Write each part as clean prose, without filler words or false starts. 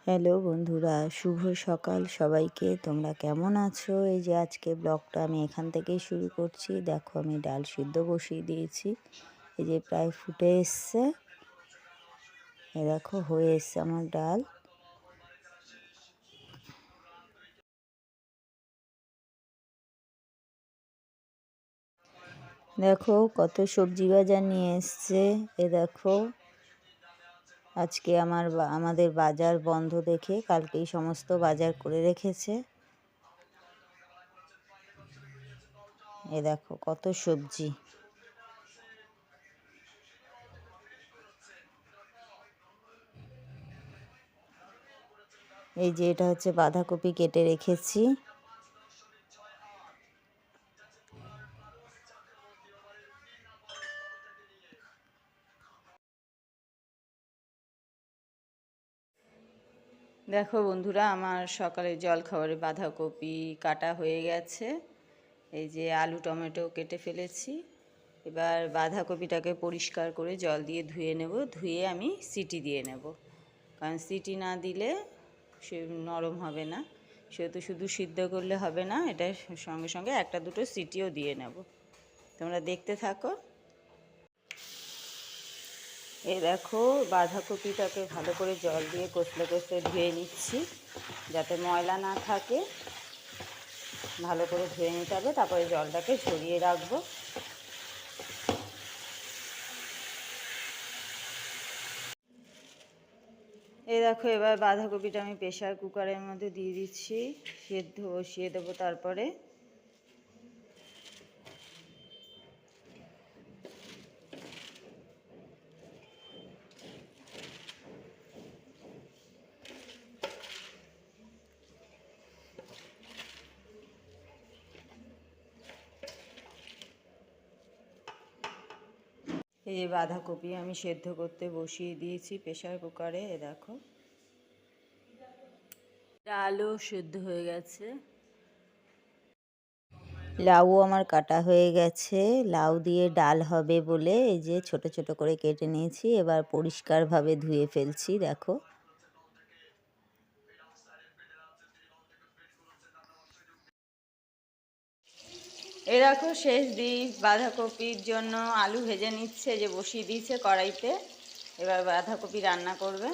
Hello বন্ধুরা, শুভ সকাল সবাইকে। তোমরা কেমন আছো? এই যে আজকে ব্লগটা আমি এখান থেকেই শুরু করছি। দেখো আমি ডাল সিদ্ধ বসিয়ে দিয়েছি। এই যে প্রায় ফুটে এসছে। এ দেখো হয়ে এসছে আমার ডাল। দেখো কত সবজি বাজার নিয়ে এসছে। এ দেখো আজকে আমাদের বাজার বন্ধ দেখে কালকেই সমস্ত বাজার করে রেখেছে। এ দেখো কত সবজি। এই যে এটা হচ্ছে বাঁধাকপি কেটে রেখেছি। দেখো বন্ধুরা, আমার সকালের জলখাবারে বাঁধাকপি কাটা হয়ে গেছে। এই যে আলু টমেটো কেটে ফেলেছি। এবার বাঁধাকপিটাকে পরিষ্কার করে জল দিয়ে ধুয়ে নেব। ধুয়ে আমি সিটি দিয়ে নেব, কারণ সিটি না দিলে সে নরম হবে না। সেহেতু শুধু সিদ্ধ করলে হবে না, এটা সঙ্গে সঙ্গে একটা দুটো সিটিও দিয়ে নেব। তোমরা দেখতে থাকো। এই দেখো বাঁধাকপিটাকে ভালো করে জল দিয়ে কষলে কষলে ধুয়ে নিচ্ছি, যাতে ময়লা না থাকে। ভালো করে ধুয়ে নিতে হবে, তারপরে জলটাকে ঝরিয়ে রাখবো। এই দেখো এবার বাঁধাকপিটা আমি প্রেশার কুকারের মধ্যে দিয়ে দিচ্ছি, সেদ্ধ বসিয়ে দেবো। তারপরে এই যে বাঁধাকপি আমি সেদ্ধ করতে বসিয়ে দিয়েছি প্রেশার কুকারে। এ দেখো ডালও সেদ্ধ হয়ে গেছে। লাউও আমার কাটা হয়ে গেছে। লাউ দিয়ে ডাল হবে বলে এই যে ছোট ছোট করে কেটে নিয়েছি। এবার পরিষ্কারভাবে ধুয়ে ফেলছি। দেখো এ দেখো শেষ দিক বাঁধাকপির জন্য আলু ভেজে নিচ্ছে, যে বসিয়ে দিয়েছে কড়াইতে। এবার বাঁধাকপি রান্না করবে।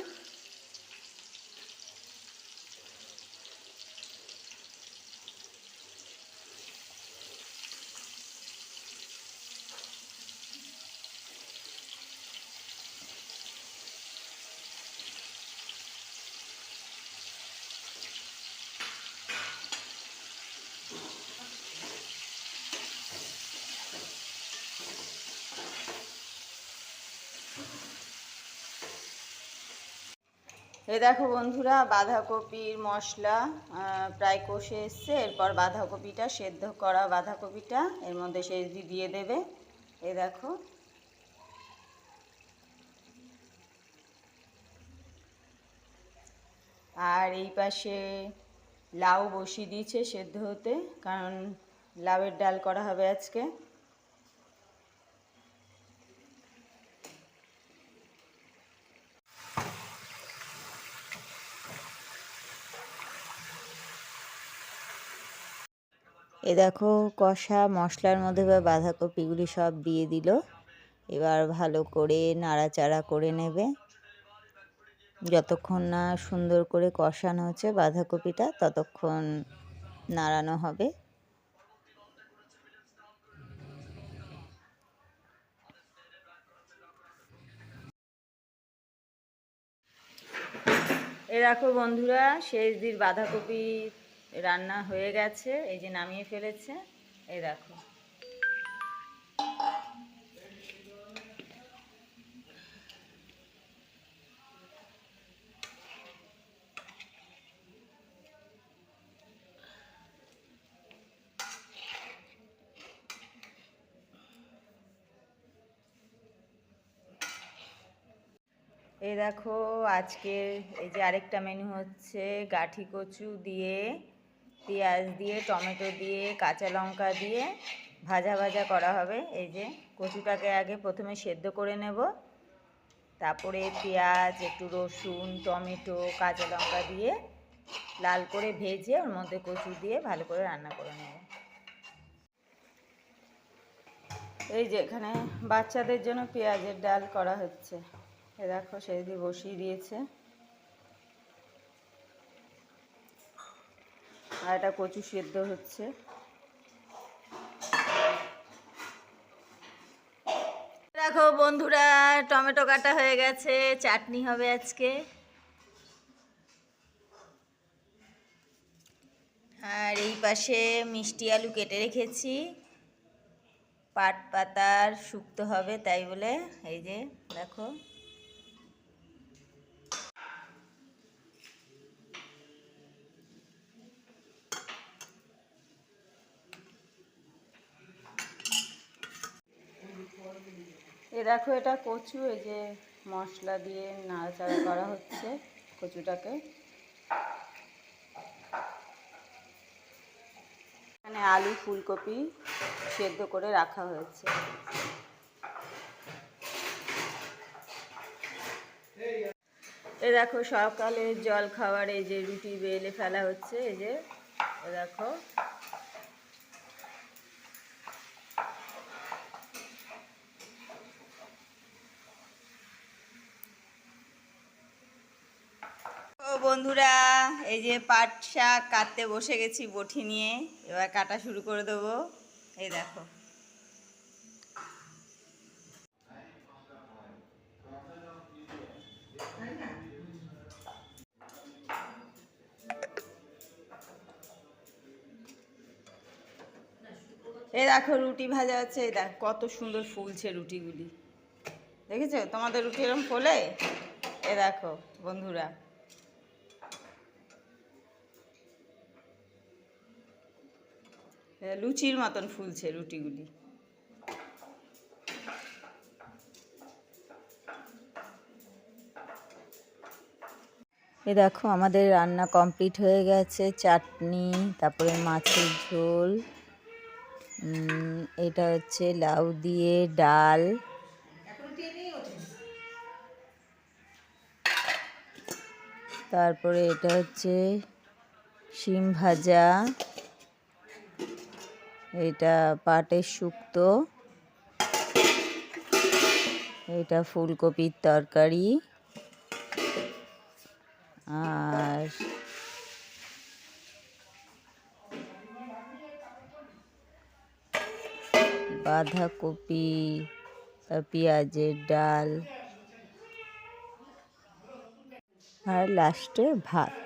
এই দেখো বন্ধুরা, বাঁধাকপির মশলা প্রায় কষে এসছে। এরপর বাঁধাকপিটা, সেদ্ধ করা বাঁধাকপিটা এর মধ্যে দিয়ে দেবে। এই দেখো আর এই পাশে লাউ বসিয়ে দিয়েছে সেদ্ধ হতে, কারণ লাউয়ের ডাল করা হবে আজকে। এ দেখো কষা মশলার মধ্যে বা বাঁধাকপিগুলি সব দিয়ে দিল। এবার ভালো করে নাড়াচাড়া করে নেবে। যতক্ষণ না সুন্দর করে কষানো হচ্ছে বাঁধাকপিটা, ততক্ষণ নাড়ানো হবে। এ দেখো বন্ধুরা, শেষ দিন বাঁধাকপি রান্না হয়ে গেছে। এই যে নামিয়ে ফেলেছে। এই দেখো এই দেখো আজকের এই যে আরেকটা মেনু হচ্ছে গাঠি কচু দিয়ে, পেঁয়াজ দিয়ে, টমেটো দিয়ে, কাঁচা লঙ্কা দিয়ে ভাজা ভাজা করা হবে। এই যে কচুটাকে আগে প্রথমে সেদ্ধ করে নেব। তারপরে পেঁয়াজ, একটু রসুন, টমেটো, কাঁচা লঙ্কা দিয়ে লাল করে ভেজে ওর মধ্যে কচু দিয়ে ভালো করে রান্না করে নেব। এই যে এখানে বাচ্চাদের জন্য পেঁয়াজের ডাল করা হচ্ছে। এ দেখো সেই দিয়ে বসিয়ে দিয়েছে। আর এটা কচু সেদ্ধ হচ্ছে। দেখো বন্ধুরা, টমেটো কাটা হয়ে গেছে, চাটনি হবে আজকে। আর এই পাশে মিষ্টি আলু কেটে রেখেছি, পাট পাতার শুক্তো হবে তাই বলে। এই যে দেখো, দেখো এটা কচু, এই যে মশলা দিয়ে নাড়াচাড়া করা হচ্ছে কচুটাকে। এখানে আলু ফুলকপি সেদ্ধ করে রাখা হয়েছে। এ দেখো সকালে জল খাবার, এই যে রুটি বেলে ফেলা হচ্ছে। এই যে দেখো, ও বন্ধুরা, এই যে পাট শাক কাটতে বসে গেছি বটি নিয়ে, এবার কাটা শুরু করে দেবো। এই দেখো, এই দেখো রুটি ভাজা হচ্ছে। এই দেখো কত সুন্দর ফুলছে রুটিগুলি, দেখেছো? তোমাদের রুটি এরকম ফোলে? এ দেখো বন্ধুরা, লুচির মতন ফুলছে রুটিগুলি। এ দেখো আমাদের রান্না কমপ্লিট হয়ে গেছে। চাটনি, তারপরে মাছের ঝোল, এটা হচ্ছে লাউ দিয়ে ডাল, তারপরে এটা হচ্ছে শিম ভাজা, এটা পাটের শুক্তো, এটা ফুলকপির তরকারি, আর বাঁধাকপি, পেঁয়াজের ডাল, আর লাস্টে ভাত।